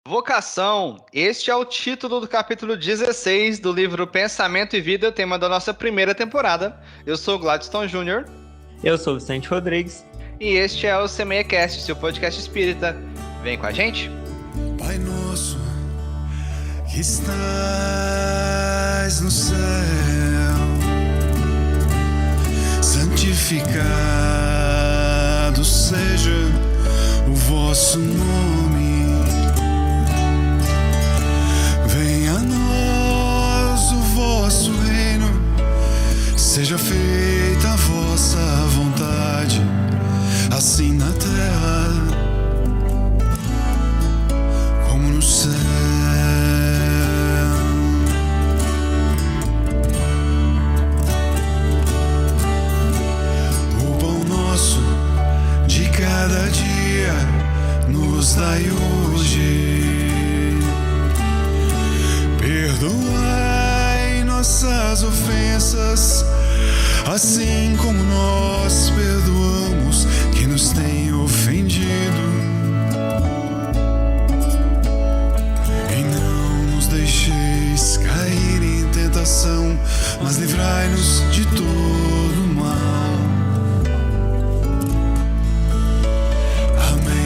Vocação. Este é o título do capítulo 16 do livro Pensamento e Vida, tema da nossa primeira temporada. Eu sou o Gladstone Júnior. Eu sou o Vicente Rodrigues. E este é o SemeaCast, seu podcast espírita. Vem com a gente. Pai nosso, que estás no céu, santificado seja o vosso nome. Venha a nós o vosso reino, seja feita a vossa vontade, assim na terra como no céu. O pão nosso de cada dia nos dai hoje. Perdoai nossas ofensas, assim como nós perdoamos quem nos tem ofendido. E não nos deixeis cair em tentação, mas livrai-nos de todo mal. Amém.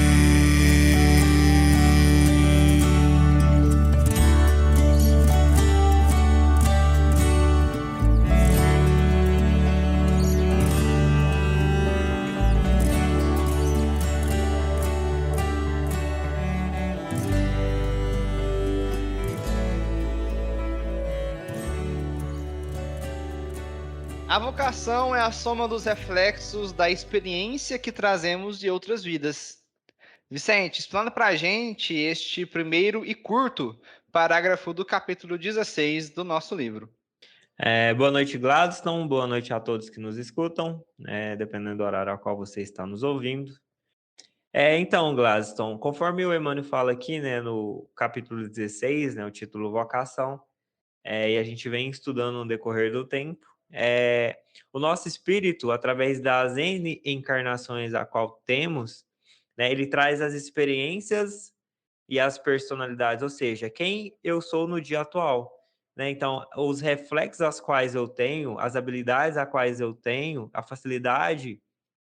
A vocação é a soma dos reflexos da experiência que trazemos de outras vidas. Vicente, explana pra gente este primeiro e curto parágrafo do capítulo 16 do nosso livro. Boa noite, Gladstone. Boa noite a todos que nos escutam, dependendo do horário ao qual você está nos ouvindo. Então, Gladstone, conforme o Emmanuel fala aqui, no capítulo 16, o título Vocação, e a gente vem estudando no decorrer do tempo, o nosso espírito, através das N encarnações a qual temos, ele traz as experiências e as personalidades, ou seja, quem eu sou no dia atual. Então, os reflexos às quais eu tenho, as habilidades às quais eu tenho, a facilidade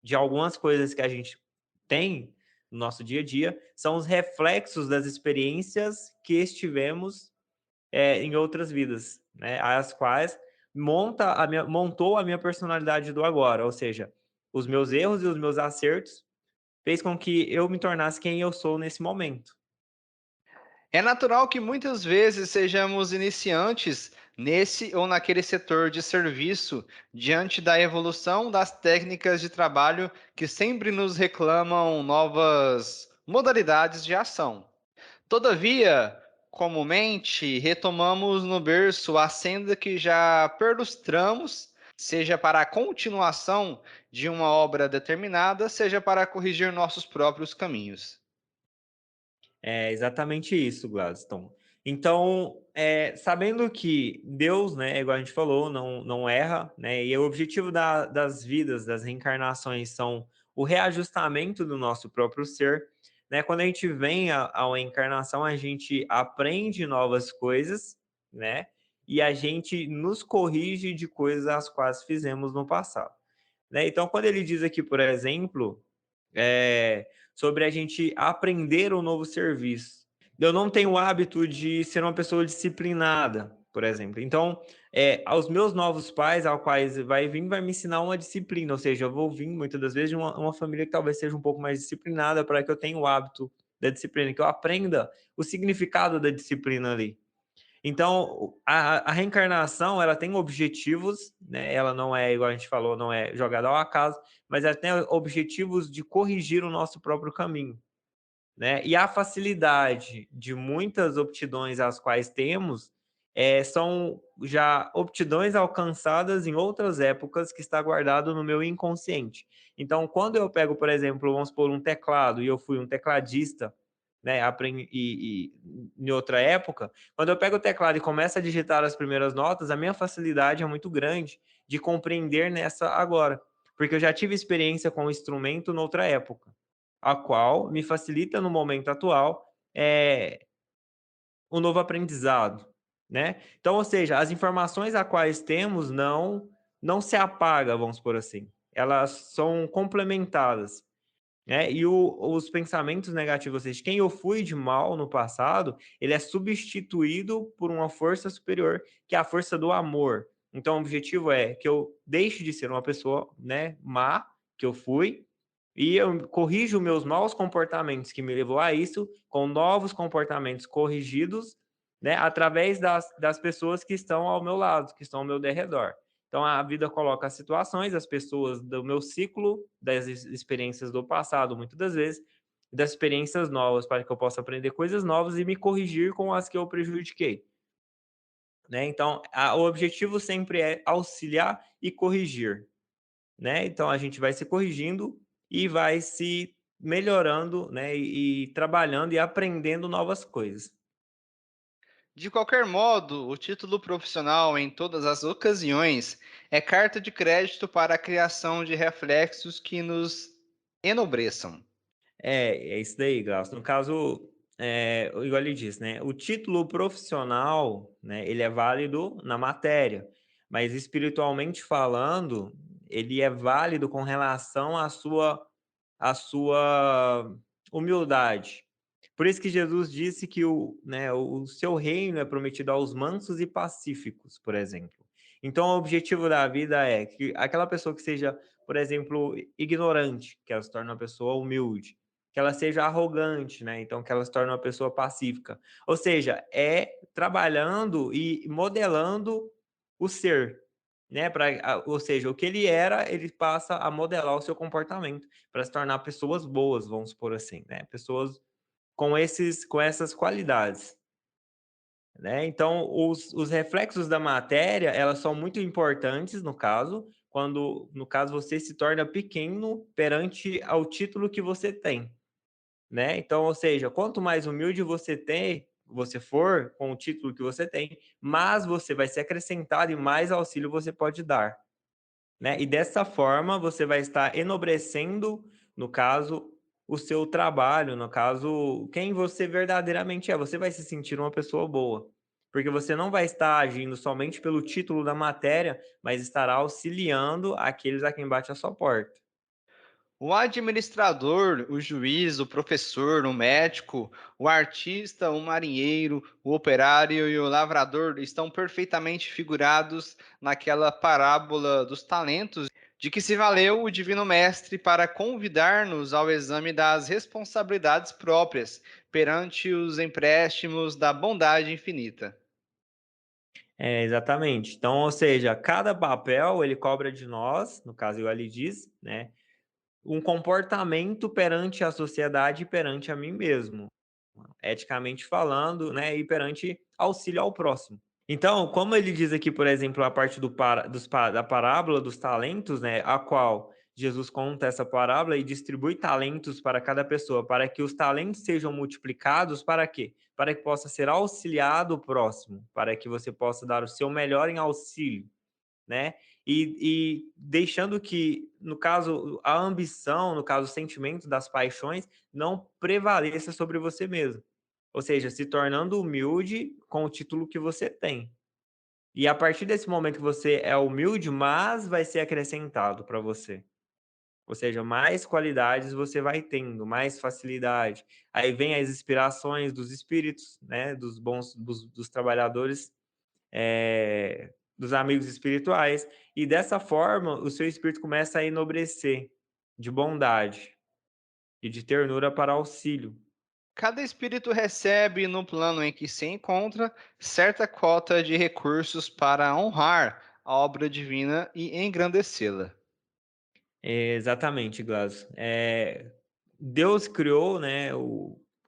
de algumas coisas que a gente tem no nosso dia a dia, são os reflexos das experiências que estivemos em outras vidas, as quais montou a minha personalidade do agora, ou seja, os meus erros e os meus acertos fez com que eu me tornasse quem eu sou nesse momento. É natural que muitas vezes sejamos iniciantes nesse ou naquele setor de serviço diante da evolução das técnicas de trabalho que sempre nos reclamam novas modalidades de ação. Todavia, comumente, retomamos no berço a senda que já perlustramos, seja para a continuação de uma obra determinada, seja para corrigir nossos próprios caminhos. É exatamente isso, Gladstone. Então, sabendo que Deus, igual a gente falou, não erra, e o objetivo das vidas, das reencarnações, são o reajustamento do nosso próprio ser. Quando a gente vem à encarnação, a gente aprende novas coisas, e a gente nos corrige de coisas as quais fizemos no passado. Então, quando ele diz aqui, por exemplo, sobre a gente aprender um novo serviço. Eu não tenho o hábito de ser uma pessoa disciplinada, por exemplo. Então, aos meus novos pais, ao quais vai vir, vai me ensinar uma disciplina. Ou seja, eu vou vir, muitas das vezes, de uma família que talvez seja um pouco mais disciplinada, para que eu tenha o hábito da disciplina, que eu aprenda o significado da disciplina ali. Então, a reencarnação, ela tem objetivos, ela não é, igual a gente falou, não é jogada ao acaso, mas ela tem objetivos de corrigir o nosso próprio caminho. E a facilidade de muitas aptidões as quais temos são já aptidões alcançadas em outras épocas que está guardado no meu inconsciente. Então, quando eu pego, por exemplo, vamos supor, um teclado, e eu fui um tecladista, em outra época, quando eu pego o teclado e começo a digitar as primeiras notas, a minha facilidade é muito grande de compreender nessa agora, porque eu já tive experiência com o instrumento noutra época, a qual me facilita no momento atual um novo aprendizado, né? Então, ou seja, as informações a quais temos não se apagam, vamos por assim. Elas são complementadas, né? E os pensamentos negativos, ou seja, quem eu fui de mal no passado, ele é substituído por uma força superior, que é a força do amor. Então, o objetivo é que eu deixe de ser uma pessoa, né, má, que eu fui, e eu corrijo meus maus comportamentos que me levou a isso, com novos comportamentos corrigidos, né, através das pessoas que estão ao meu lado, que estão ao meu derredor. Então, a vida coloca as situações, as pessoas do meu ciclo, das experiências do passado, muitas das vezes, das experiências novas, para que eu possa aprender coisas novas e me corrigir com as que eu prejudiquei, né? Então, o objetivo sempre é auxiliar e corrigir, né? Então, a gente vai se corrigindo e vai se melhorando, né? E trabalhando e aprendendo novas coisas. De qualquer modo, o título profissional, em todas as ocasiões, é carta de crédito para a criação de reflexos que nos enobreçam. É isso daí, Glaucio. No caso, igual ele disse, né? O título profissional, né? Ele é válido na matéria, mas espiritualmente falando, ele é válido com relação à sua humildade. Por isso que Jesus disse que o seu reino é prometido aos mansos e pacíficos, por exemplo. Então, o objetivo da vida é que aquela pessoa que seja, por exemplo, ignorante, que ela se torne uma pessoa humilde, que ela seja arrogante, né? Então, que ela se torne uma pessoa pacífica. Ou seja, é trabalhando e modelando o ser, né? Ou seja, o que ele era, ele passa a modelar o seu comportamento para se tornar pessoas boas, vamos por assim, né? Pessoas com essas qualidades, né? Então, os reflexos da matéria, elas são muito importantes no caso, quando, no caso, você se torna pequeno perante ao título que você tem, né? Então, ou seja, quanto mais humilde você for com o título que você tem, mais você vai ser acrescentado e mais auxílio você pode dar, né? E dessa forma você vai estar enobrecendo, no caso, o seu trabalho, no caso, quem você verdadeiramente é. Você vai se sentir uma pessoa boa, porque você não vai estar agindo somente pelo título da matéria, mas estará auxiliando aqueles a quem bate a sua porta. O administrador, o juiz, o professor, o médico, o artista, o marinheiro, o operário e o lavrador estão perfeitamente figurados naquela parábola dos talentos de que se valeu o Divino Mestre para convidar-nos ao exame das responsabilidades próprias perante os empréstimos da bondade infinita. É, exatamente. Então, ou seja, cada papel ele cobra de nós, no caso, igual ele diz, né, um comportamento perante a sociedade e perante a mim mesmo, eticamente falando, né, e perante auxílio ao próximo. Então, como ele diz aqui, por exemplo, a parte da parábola dos talentos, né, a qual Jesus conta essa parábola e distribui talentos para cada pessoa, para que os talentos sejam multiplicados, para quê? Para que possa ser auxiliado o próximo, para que você possa dar o seu melhor em auxílio, né? E deixando que, no caso, a ambição, no caso, o sentimento das paixões, não prevaleça sobre você mesmo. Ou seja, se tornando humilde com o título que você tem. E a partir desse momento que você é humilde, mais vai ser acrescentado para você. Ou seja, mais qualidades você vai tendo, mais facilidade. Aí vem as inspirações dos espíritos, né? Dos bons, dos trabalhadores, dos amigos espirituais. E dessa forma, o seu espírito começa a enobrecer de bondade e de ternura para auxílio. Cada espírito recebe, no plano em que se encontra, certa cota de recursos para honrar a obra divina e engrandecê-la. Exatamente, Glas. Deus criou, né,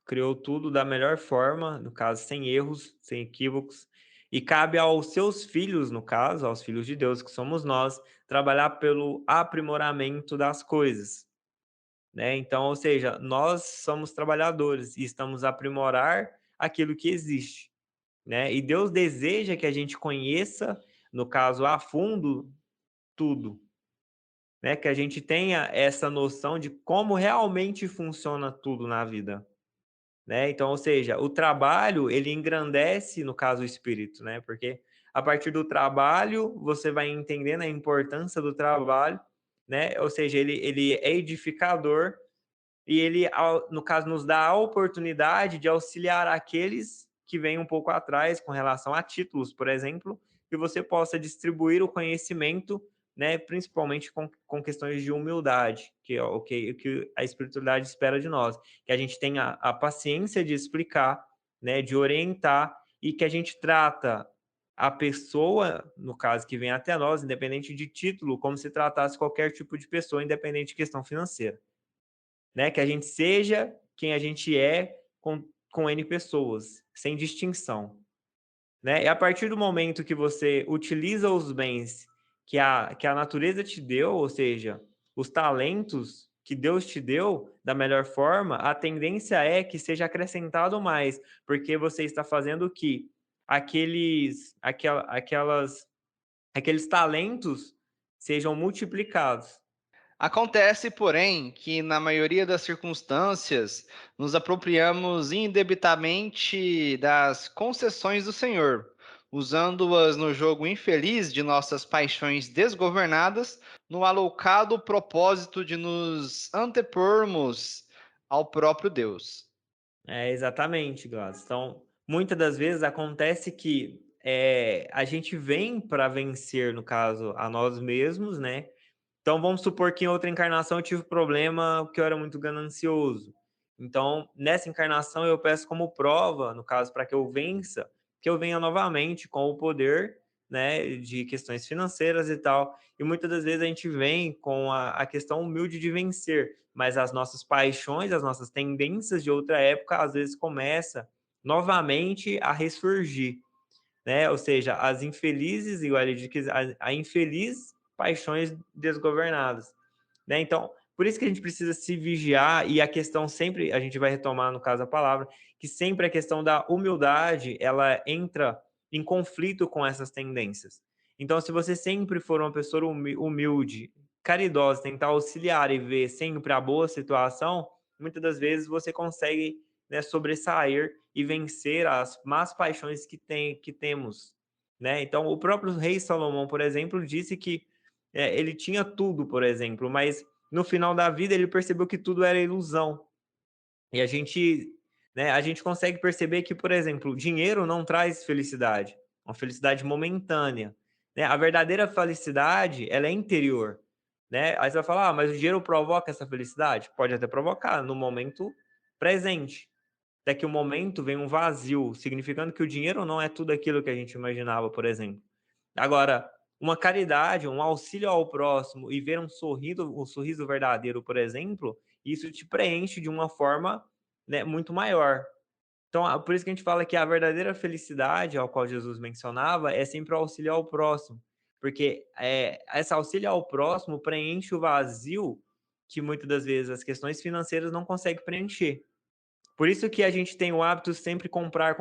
criou tudo da melhor forma, no caso, sem erros, sem equívocos, e cabe aos seus filhos, no caso, aos filhos de Deus, que somos nós, trabalhar pelo aprimoramento das coisas, né? Então, ou seja, nós somos trabalhadores e estamos a aprimorar aquilo que existe, né? E Deus deseja que a gente conheça, no caso, a fundo tudo, né? Que a gente tenha essa noção de como realmente funciona tudo na vida, né? Então, ou seja, o trabalho, ele engrandece, no caso, o espírito, né? Porque a partir do trabalho, você vai entendendo a importância do trabalho, né? Ou seja, ele é edificador e ele, no caso, nos dá a oportunidade de auxiliar aqueles que vêm um pouco atrás com relação a títulos, por exemplo, que você possa distribuir o conhecimento, né, principalmente com questões de humildade, que é o que a espiritualidade espera de nós, que a gente tenha a paciência de explicar, né, de orientar, e que a gente trata a pessoa, no caso, que vem até nós, independente de título, como se tratasse qualquer tipo de pessoa, independente de questão financeira, né? Que a gente seja quem a gente é com N pessoas, sem distinção, né? E a partir do momento que você utiliza os bens que a natureza te deu, ou seja, os talentos que Deus te deu da melhor forma, a tendência é que seja acrescentado mais, porque você está fazendo que aqueles talentos sejam multiplicados. Acontece, porém, que na maioria das circunstâncias nos apropriamos indebitamente das concessões do Senhor, usando-as no jogo infeliz de nossas paixões desgovernadas, no alocado propósito de nos antepormos ao próprio Deus. É, exatamente, Gladys. Então, muitas das vezes acontece que a gente vem para vencer, no caso, a nós mesmos, né? Então, vamos supor que em outra encarnação eu tive problema porque eu era muito ganancioso. Então, nessa encarnação eu peço como prova, no caso, para que eu vença, que eu venha novamente com o poder, né, de questões financeiras e tal. E muitas das vezes a gente vem com a questão humilde de vencer, mas as nossas paixões, as nossas tendências de outra época, às vezes começa novamente a ressurgir, né? Ou seja, as infelizes, igual ele diz, a infeliz paixões desgovernadas, né? Então, por isso que a gente precisa se vigiar, e a questão sempre, a gente vai retomar no caso a palavra, que sempre a questão da humildade, ela entra em conflito com essas tendências. Então, se você sempre for uma pessoa humilde, caridosa, tentar auxiliar e ver sempre a boa situação, muitas das vezes você consegue, né, sobressair e vencer as más paixões que temos, né? Então, o próprio rei Salomão, por exemplo, disse que ele tinha tudo, por exemplo, mas no final da vida ele percebeu que tudo era ilusão. E a gente consegue perceber que, por exemplo, o dinheiro não traz felicidade, uma felicidade momentânea, né? A verdadeira felicidade, ela é interior, né? Aí você vai falar, mas o dinheiro provoca essa felicidade? Pode até provocar no momento presente. Daqui a um momento vem um vazio, significando que o dinheiro não é tudo aquilo que a gente imaginava, por exemplo. Agora, uma caridade, um auxílio ao próximo e ver um sorriso verdadeiro, por exemplo, isso te preenche de uma forma, né, muito maior. Então, por isso que a gente fala que a verdadeira felicidade, ao qual Jesus mencionava, é sempre o auxílio ao próximo, porque esse auxílio ao próximo preenche o vazio que muitas das vezes as questões financeiras não conseguem preencher. Por isso que a gente tem o hábito de sempre comprar,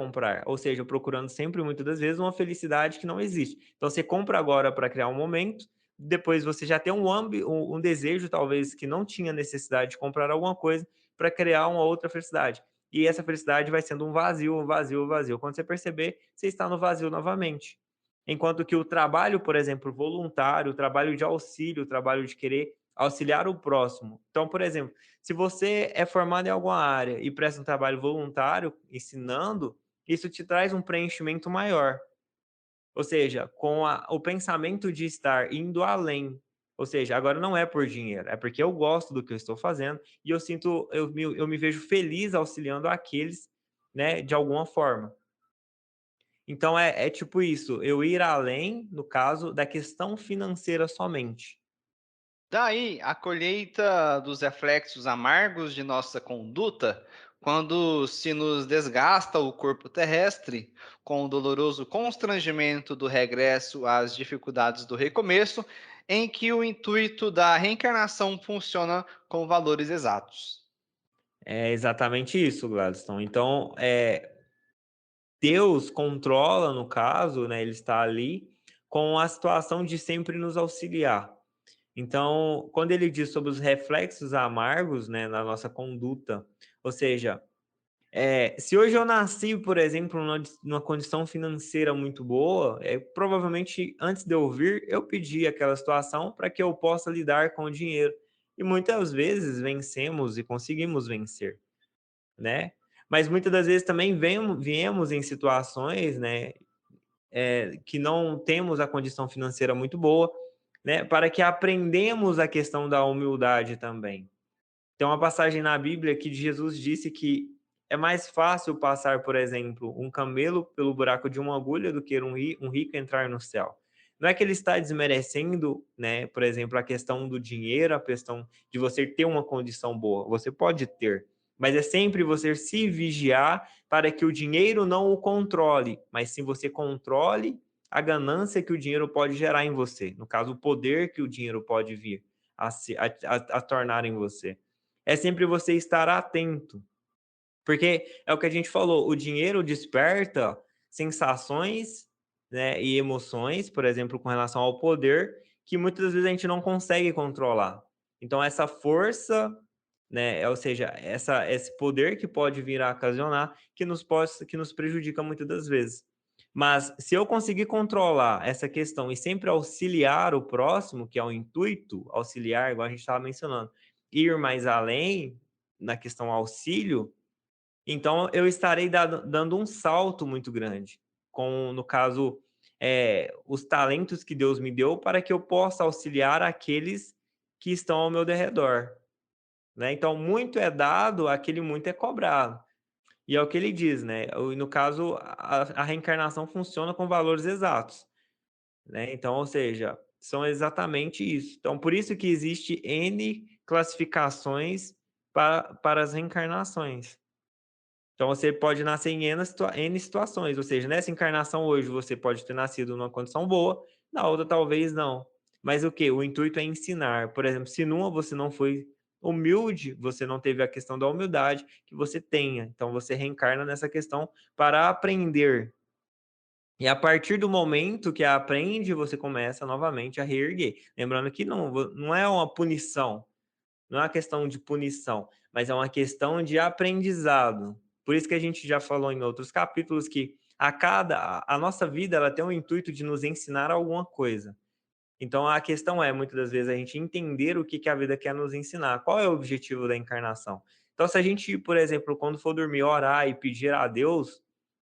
ou seja, procurando sempre, muitas das vezes, uma felicidade que não existe. Então, você compra agora para criar um momento, depois você já tem um desejo, talvez, que não tinha necessidade de comprar alguma coisa para criar uma outra felicidade. E essa felicidade vai sendo um vazio, um vazio, um vazio. Quando você perceber, você está no vazio novamente. Enquanto que o trabalho, por exemplo, voluntário, o trabalho de auxílio, o trabalho de querer auxiliar o próximo. Então, por exemplo, se você é formado em alguma área e presta um trabalho voluntário ensinando, isso te traz um preenchimento maior. Ou seja, com o pensamento de estar indo além. Ou seja, agora não é por dinheiro, é porque eu gosto do que eu estou fazendo e eu me vejo feliz auxiliando aqueles, né, de alguma forma. Então é tipo isso, eu ir além, no caso, da questão financeira somente. Daí, a colheita dos reflexos amargos de nossa conduta, quando se nos desgasta o corpo terrestre, com o doloroso constrangimento do regresso às dificuldades do recomeço, em que o intuito da reencarnação funciona com valores exatos. É exatamente isso, Gladstone. Então, Deus controla, no caso, né, ele está ali com a situação de sempre nos auxiliar. Então, quando ele diz sobre os reflexos amargos, né, na nossa conduta, ou seja, Se hoje eu nasci, por exemplo, numa condição financeira muito boa, provavelmente antes de eu vir, eu pedi aquela situação para que eu possa lidar com o dinheiro. E muitas vezes vencemos e conseguimos vencer, né? Mas muitas das vezes também viemos em situações, né, que não temos a condição financeira muito boa, né, para que aprendemos a questão da humildade também. Tem uma passagem na Bíblia que Jesus disse que é mais fácil passar, por exemplo, um camelo pelo buraco de uma agulha do que um rico entrar no céu. Não é que ele está desmerecendo, né, por exemplo, a questão do dinheiro, a questão de você ter uma condição boa. Você pode ter, mas é sempre você se vigiar para que o dinheiro não o controle, mas sim você controle a ganância que o dinheiro pode gerar em você. No caso, o poder que o dinheiro pode vir a tornar em você. É sempre você estar atento. Porque é o que a gente falou, o dinheiro desperta sensações, né, e emoções, por exemplo, com relação ao poder, que muitas vezes a gente não consegue controlar. Então, essa força, né, ou seja, esse poder que pode vir a ocasionar, que nos prejudica muitas das vezes. Mas se eu conseguir controlar essa questão e sempre auxiliar o próximo, que é o intuito, auxiliar, igual a gente estava mencionando, ir mais além na questão auxílio, então eu estarei dando um salto muito grande, com, no caso, os talentos que Deus me deu para que eu possa auxiliar aqueles que estão ao meu derredor, né? Então, muito é dado, aquele muito é cobrado. E é o que ele diz, né? No caso, a reencarnação funciona com valores exatos, né? Então, ou seja, são exatamente isso. Então, por isso que existe N classificações para as reencarnações. Então, você pode nascer em N situações, ou seja, nessa encarnação hoje você pode ter nascido numa condição boa, na outra talvez não. Mas o que? O intuito é ensinar. Por exemplo, se numa você não foi humilde, você não teve a questão da humildade, que você tenha. Então, você reencarna nessa questão para aprender. E a partir do momento que aprende, você começa novamente a reerguer. Lembrando que não é uma punição, não é uma questão de punição, mas é uma questão de aprendizado. Por isso que a gente já falou em outros capítulos que a nossa vida ela tem o intuito de nos ensinar alguma coisa. Então a questão é, muitas das vezes, a gente entender o que a vida quer nos ensinar. Qual é o objetivo da encarnação? Então, se a gente, por exemplo, quando for dormir, orar e pedir a Deus,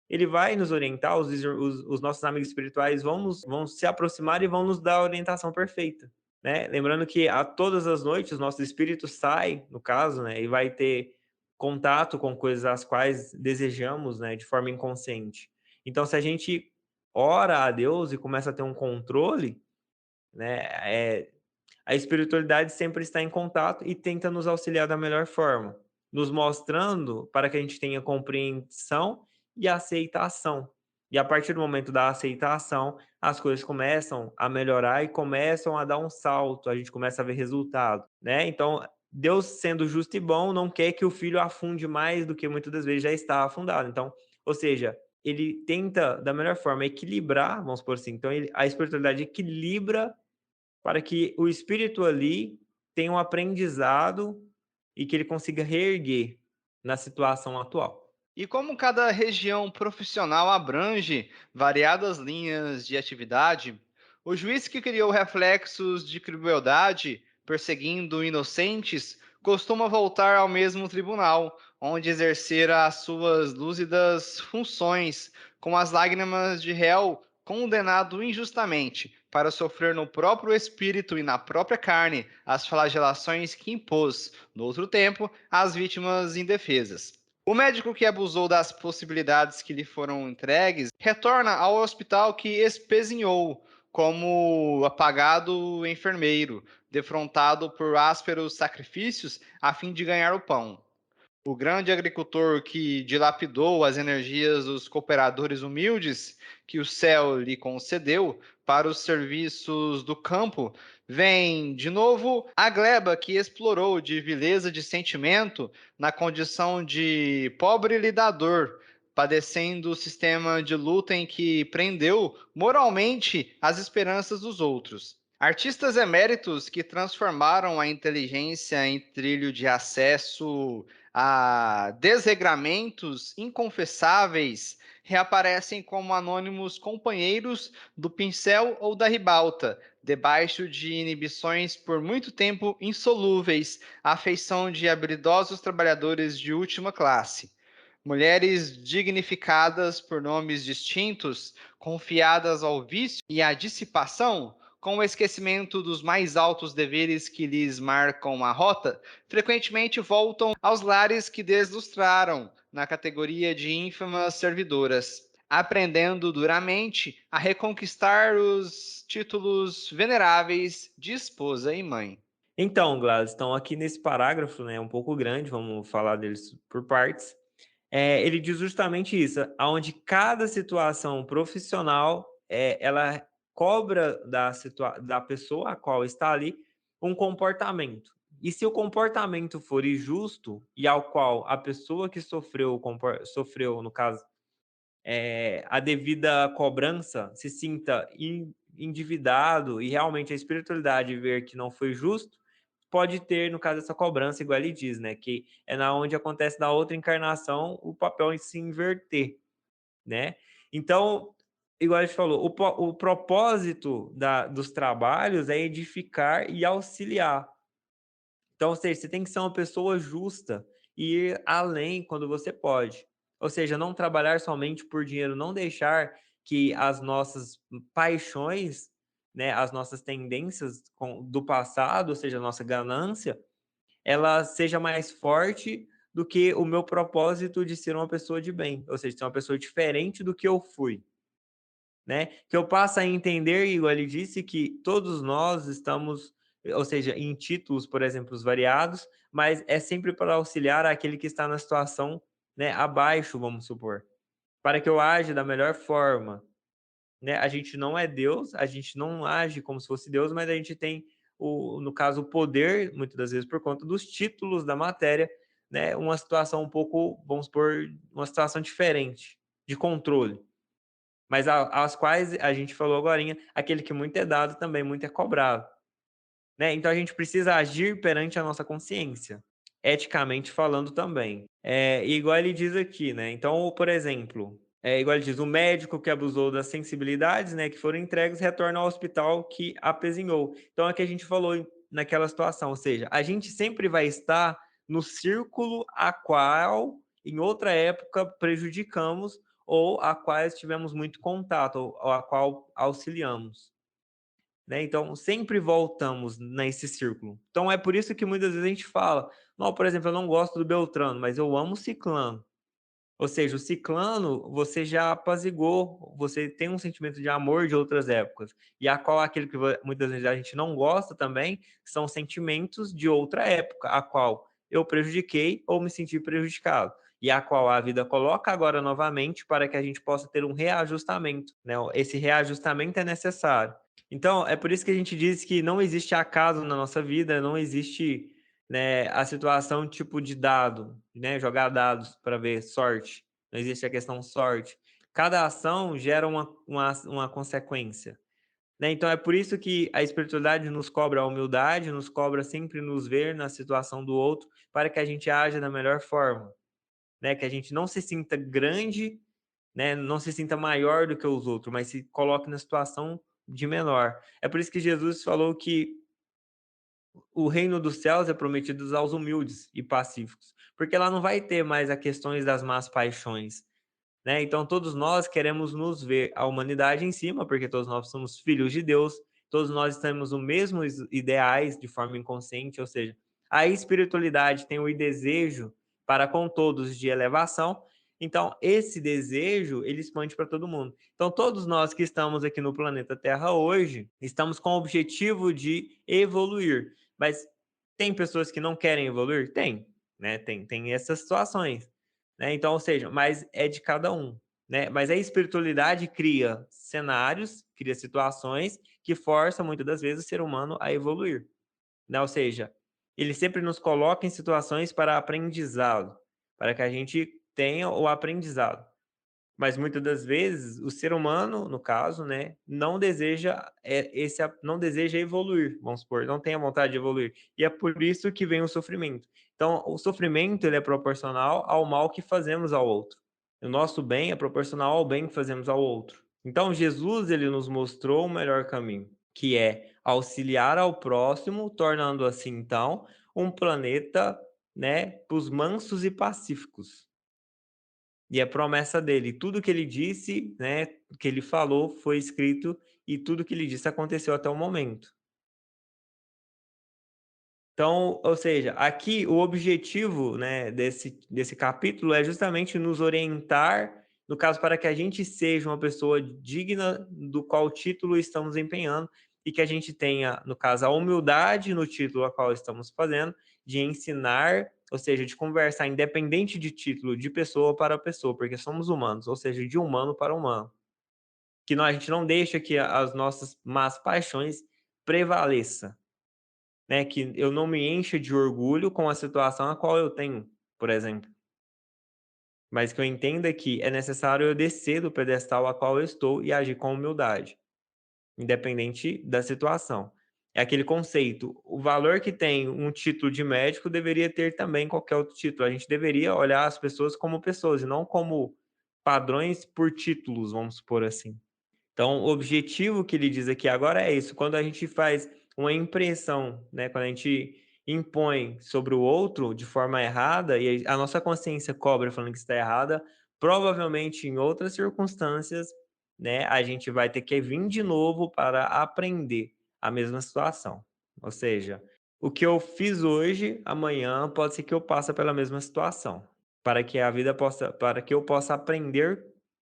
ele vai nos orientar, os nossos amigos espirituais vão se aproximar e vão nos dar a orientação perfeita, né? Lembrando que a todas as noites o nosso espírito sai, no caso, né, e vai ter contato com coisas as quais desejamos, né, de forma inconsciente. Então, se a gente ora a Deus e começa a ter um controle, né, a espiritualidade sempre está em contato e tenta nos auxiliar da melhor forma, nos mostrando para que a gente tenha compreensão e aceitação. E a partir do momento da aceitação, as coisas começam a melhorar e começam a dar um salto, a gente começa a ver resultado, né? Então, Deus sendo justo e bom, não quer que o filho afunde mais do que muitas das vezes já está afundado. Então, ou seja, ele tenta da melhor forma equilibrar, vamos por assim. Então, a espiritualidade equilibra para que o espírito ali tenha um aprendizado e que ele consiga reerguer na situação atual. E como cada região profissional abrange variadas linhas de atividade, o juiz que criou reflexos de crueldade, perseguindo inocentes, costuma voltar ao mesmo tribunal, onde exercera as suas lúcidas funções, com as lágrimas de réu condenado injustamente, para sofrer no próprio espírito e na própria carne as flagelações que impôs, no outro tempo, às vítimas indefesas. O médico que abusou das possibilidades que lhe foram entregues retorna ao hospital que espezinhou, como apagado enfermeiro, defrontado por ásperos sacrifícios a fim de ganhar o pão. O grande agricultor que dilapidou as energias dos cooperadores humildes que o céu lhe concedeu para os serviços do campo, vem de novo a gleba que explorou de vileza de sentimento na condição de pobre lidador, padecendo o sistema de luta em que prendeu moralmente as esperanças dos outros. Artistas eméritos que transformaram a inteligência em trilho de acesso Desregramentos inconfessáveis reaparecem como anônimos companheiros do pincel ou da ribalta, debaixo de inibições por muito tempo insolúveis, à feição de habilidosos trabalhadores de última classe. Mulheres dignificadas por nomes distintos, confiadas ao vício e à dissipação, com o esquecimento dos mais altos deveres que lhes marcam a rota, frequentemente voltam aos lares que deslustraram, na categoria de ínfamas servidoras, aprendendo duramente a reconquistar os títulos veneráveis de esposa e mãe. Então, Gladstone, aqui nesse parágrafo, né, um pouco grande, vamos falar deles por partes, ele diz justamente isso, aonde cada situação profissional, ela cobra da pessoa a qual está ali um comportamento. E se o comportamento for injusto e ao qual a pessoa que sofreu, no caso, a devida cobrança, se sinta endividado e realmente a espiritualidade ver que não foi justo, pode ter, no caso, essa cobrança, igual ele diz, né? Que é na onde acontece na outra encarnação o papel em se inverter, né? Então, igual a gente falou, o propósito dos trabalhos é edificar e auxiliar. Então, ou seja, você tem que ser uma pessoa justa e ir além quando você pode. Ou seja, não trabalhar somente por dinheiro, não deixar que as nossas paixões, né, as nossas tendências do passado, ou seja, a nossa ganância, ela seja mais forte do que o meu propósito de ser uma pessoa de bem, ou seja, ser uma pessoa diferente do que eu fui, né? Que eu passe a entender, igual ele disse, que todos nós estamos, ou seja, em títulos, por exemplo, os variados, mas é sempre para auxiliar aquele que está na situação, né, abaixo, vamos supor, para que eu age da melhor forma, né? A gente não é Deus, a gente não age como se fosse Deus, mas a gente tem no caso, o poder, muitas das vezes por conta dos títulos da matéria, né? Uma situação um pouco, vamos supor, uma situação diferente de controle, mas as quais a gente falou agorinha, aquele que muito é dado também muito é cobrado, né? Então a gente precisa agir perante a nossa consciência, eticamente falando também. Igual ele diz aqui, né? Então, por exemplo, igual ele diz, o médico que abusou das sensibilidades, né, que foram entregues, retorna ao hospital que apezinhou. Então, é o que a gente falou naquela situação, ou seja, a gente sempre vai estar no círculo a qual, em outra época, prejudicamos ou a quais tivemos muito contato, ou a qual auxiliamos. Né? Então, sempre voltamos nesse círculo. Então, é por isso que muitas vezes a gente fala, não, por exemplo, eu não gosto do Beltrano, mas eu amo o Ciclano. Ou seja, o Ciclano, você já apazigou, você tem um sentimento de amor de outras épocas. E a qual aquele que muitas vezes a gente não gosta também, são sentimentos de outra época, a qual eu prejudiquei ou me senti prejudicado. E a qual a vida coloca agora novamente para que a gente possa ter um reajustamento. Né? Esse reajustamento é necessário. Então, é por isso que a gente diz que não existe acaso na nossa vida, não existe, né, a situação tipo de dado, né, jogar dados para ver sorte. Não existe a questão sorte. Cada ação gera uma consequência. Né? Então, é por isso que a espiritualidade nos cobra a humildade, nos cobra sempre nos ver na situação do outro, para que a gente haja da melhor forma. Né? Que a gente não se sinta grande, né? Não se sinta maior do que os outros, mas se coloque na situação de menor. É por isso que Jesus falou que o reino dos céus é prometido aos humildes e pacíficos, porque lá não vai ter mais as questões das más paixões, né? Então todos nós queremos nos ver a humanidade em cima, porque todos nós somos filhos de Deus, todos nós temos os mesmos ideais de forma inconsciente, ou seja, a espiritualidade tem o desejo para com todos de elevação. Então, esse desejo, ele expande para todo mundo. Então, todos nós que estamos aqui no planeta Terra hoje, estamos com o objetivo de evoluir. Mas tem pessoas que não querem evoluir? Tem, né? Tem essas situações. Né? Então, ou seja, mas é de cada um. Né? Mas a espiritualidade cria cenários, cria situações que forçam, muitas das vezes, o ser humano a evoluir. Né? Ou seja, ele sempre nos coloca em situações para aprendizado, para que a gente tenha o aprendizado. Mas muitas das vezes o ser humano, no caso, né, não deseja evoluir, vamos supor, não tem a vontade de evoluir. E é por isso que vem o sofrimento. Então, o sofrimento ele é proporcional ao mal que fazemos ao outro. O nosso bem é proporcional ao bem que fazemos ao outro. Então, Jesus ele nos mostrou o melhor caminho, que é auxiliar ao próximo, tornando assim, então, um planeta, né, para os mansos e pacíficos. E a promessa dele, tudo que ele disse, né, que ele falou foi escrito e tudo que ele disse aconteceu até o momento. Então, ou seja, aqui o objetivo, né, desse capítulo é justamente nos orientar, no caso, para que a gente seja uma pessoa digna do qual título estamos empenhando e que a gente tenha, no caso, a humildade no título a qual estamos fazendo, de ensinar, ou seja, de conversar independente de título, de pessoa para pessoa, porque somos humanos, ou seja, de humano para humano. Que a gente não deixa que as nossas más paixões prevaleçam, né, que eu não me encha de orgulho com a situação a qual eu tenho, por exemplo. Mas que eu entenda que é necessário eu descer do pedestal a qual eu estou e agir com humildade, independente da situação. É aquele conceito, o valor que tem um título de médico deveria ter também qualquer outro título. A gente deveria olhar as pessoas como pessoas e não como padrões por títulos, vamos supor assim. Então, o objetivo que ele diz aqui agora é isso. Quando a gente faz uma impressão, né, quando a gente impõe sobre o outro de forma errada e a nossa consciência cobra falando que está errada, provavelmente em outras circunstâncias, né, a gente vai ter que vir de novo para aprender a mesma situação. Ou seja, o que eu fiz hoje, amanhã pode ser que eu passe pela mesma situação, para que eu possa aprender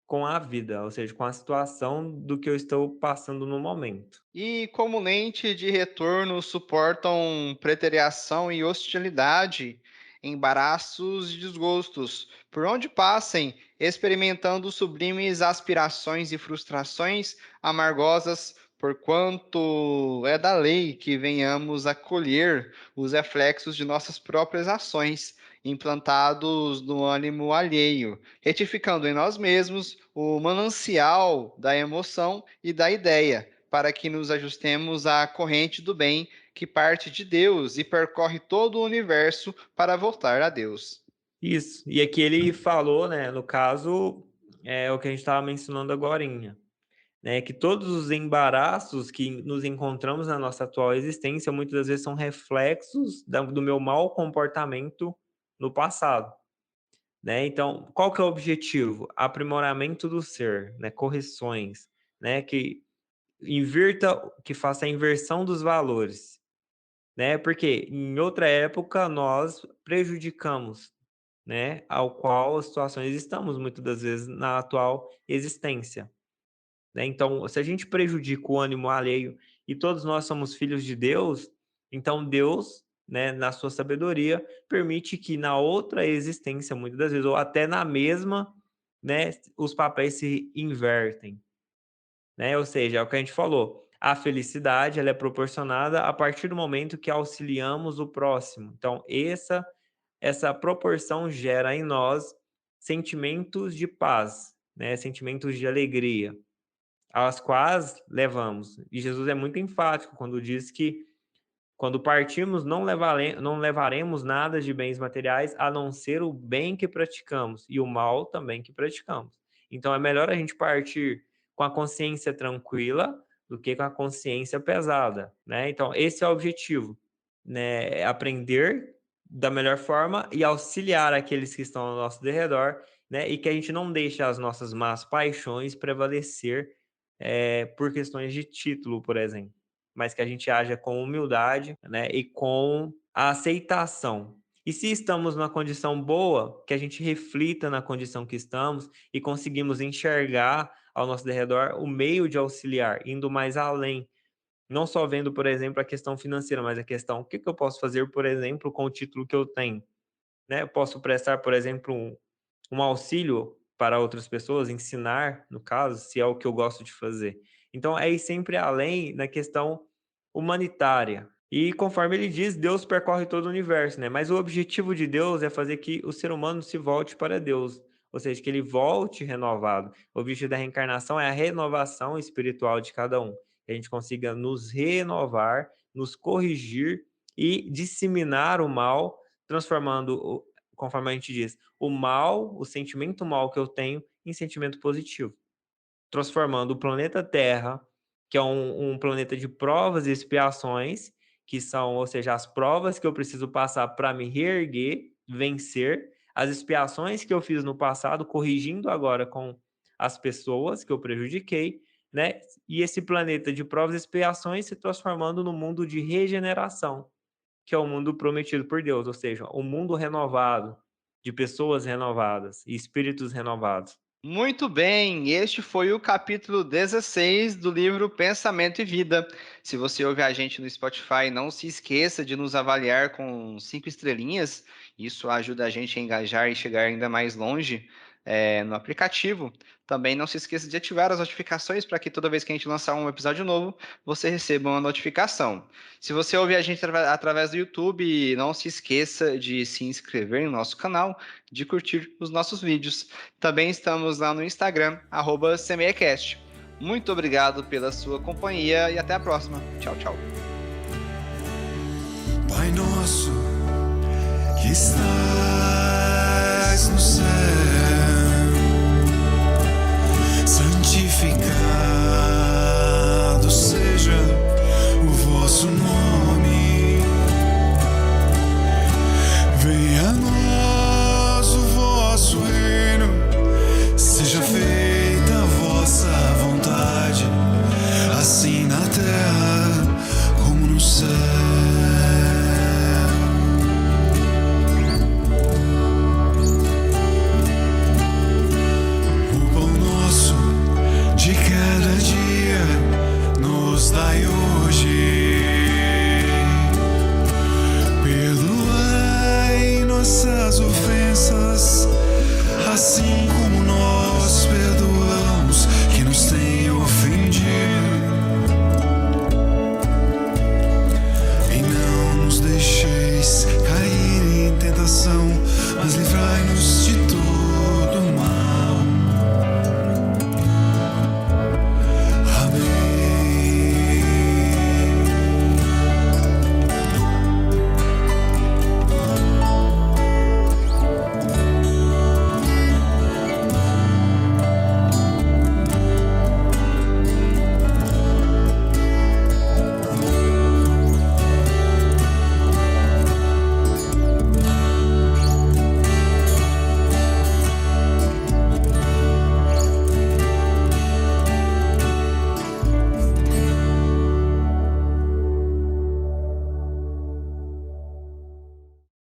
com a vida, ou seja, com a situação do que eu estou passando no momento. E como lente de retorno suportam preteriação e hostilidade, embaraços e desgostos, por onde passem, experimentando sublimes aspirações e frustrações amargosas, porquanto é da lei que venhamos a colher os reflexos de nossas próprias ações, implantados no ânimo alheio, retificando em nós mesmos o manancial da emoção e da ideia para que nos ajustemos à corrente do bem que parte de Deus e percorre todo o universo para voltar a Deus. Isso. E aqui ele falou, né, no caso, é o que a gente estava mencionando agorinha, né, que todos os embaraços que nos encontramos na nossa atual existência, muitas das vezes são reflexos do meu mau comportamento no passado, né? Então, qual que é o objetivo? Aprimoramento do ser, né, correções, né, que faça a inversão dos valores, né? Porque em outra época nós prejudicamos, né, ao qual as situações estamos muitas das vezes na atual existência, né? Então, se a gente prejudica o ânimo alheio e todos nós somos filhos de Deus, então Deus, né, na sua sabedoria, permite que na outra existência, muitas das vezes, ou até na mesma, né, os papéis se invertem, né? Ou seja, é o que a gente falou. A felicidade ela é proporcionada a partir do momento que auxiliamos o próximo. Então, essa proporção gera em nós sentimentos de paz, né? Sentimentos de alegria, aos quais levamos. E Jesus é muito enfático quando diz que quando partirmos, não levaremos nada de bens materiais, a não ser o bem que praticamos e o mal também que praticamos. Então, é melhor a gente partir com a consciência tranquila do que com a consciência pesada, né? Então, esse é o objetivo, né? É aprender da melhor forma e auxiliar aqueles que estão ao nosso derredor, né? E que a gente não deixe as nossas más paixões prevalecer, por questões de título, por exemplo, mas que a gente haja com humildade, né, e com a aceitação. E se estamos numa condição boa, que a gente reflita na condição que estamos e conseguimos enxergar ao nosso derredor o meio de auxiliar, indo mais além. Não só vendo, por exemplo, a questão financeira, mas a questão, o que eu posso fazer, por exemplo, com o título que eu tenho? Né? Eu posso prestar, por exemplo, um auxílio para outras pessoas, ensinar, no caso, se é o que eu gosto de fazer. Então, é ir sempre além na questão humanitária. E conforme ele diz, Deus percorre todo o universo, né? Mas o objetivo de Deus é fazer que o ser humano se volte para Deus, ou seja, que ele volte renovado. O objetivo da reencarnação é a renovação espiritual de cada um, que a gente consiga nos renovar, nos corrigir e disseminar o mal transformando, conforme a gente diz, o mal, o sentimento mal que eu tenho, em sentimento positivo. Transformando o planeta Terra, que é um planeta de provas e expiações, que são, ou seja, as provas que eu preciso passar para me reerguer, vencer, as expiações que eu fiz no passado, corrigindo agora com as pessoas que eu prejudiquei, né? E esse planeta de provas e expiações se transformando no mundo de regeneração, que é o mundo prometido por Deus, ou seja, o mundo renovado, de pessoas renovadas e espíritos renovados. Muito bem, este foi o capítulo 16 do livro Pensamento e Vida. Se você ouve a gente no Spotify, não se esqueça de nos avaliar com 5 estrelinhas. Isso ajuda a gente a engajar e chegar ainda mais longe no aplicativo. Também não se esqueça de ativar as notificações para que toda vez que a gente lançar um episódio novo, você receba uma notificação. Se você ouve a gente através do YouTube, não se esqueça de se inscrever no nosso canal, de curtir os nossos vídeos. Também estamos lá no Instagram, @CMEcast. Muito obrigado pela sua companhia e até a próxima. Tchau, tchau. Pai nosso, que estás no céu, santificado